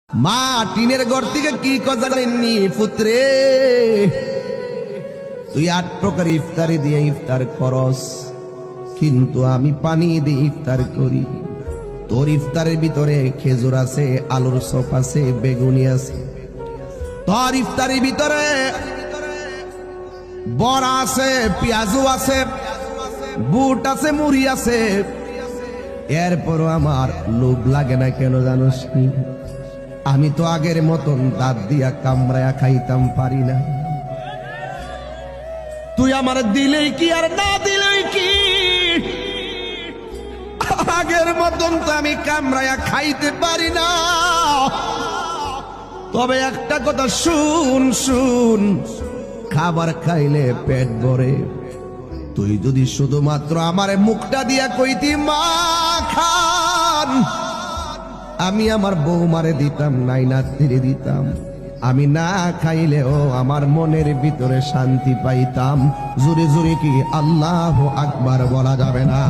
মা টিনের ঘর থেকে কি কথা জানেননি পুত্রে, তুই 8 প্রকার ইফতারি দিয়ে ইফতার করস, কিন্তু আমি পানি দিয়ে ইফতার করি। তোর ইফতারের ভিতরে খেজুর আছে, আলুর চপ আছে, বেগুনি আছে। তোর ইফতারের ভিতরে বড়া আছে, পেঁয়াজু আছে, বুট আছে, মুড়ি আছে। এরপরও আমার লোভ লাগে না কেন জানোস নি? আমি তো আগের মতন দাঁত দিয়া কামড়ায়া খাইতাম পারি না। তুই আমার দিলেই কি আর না দিলেই কি, আগের মতন তো আমি কামড়ায়া খাইতে পারি না। তবে একটা কথা শুন শুন, খাবার খাইলে পেট ভরে। তুই যদি শুধুমাত্র আমার মুখটা দিয়া কইতি মা খান, আমি আমার বৌমারে দিতাম, নাইনাথিরে দিতাম। আমি না খাইলেও আমার মনের ভিতরে শান্তি পাইতাম। জোরে জোরে কি আল্লাহু আকবার বলা যাবে না?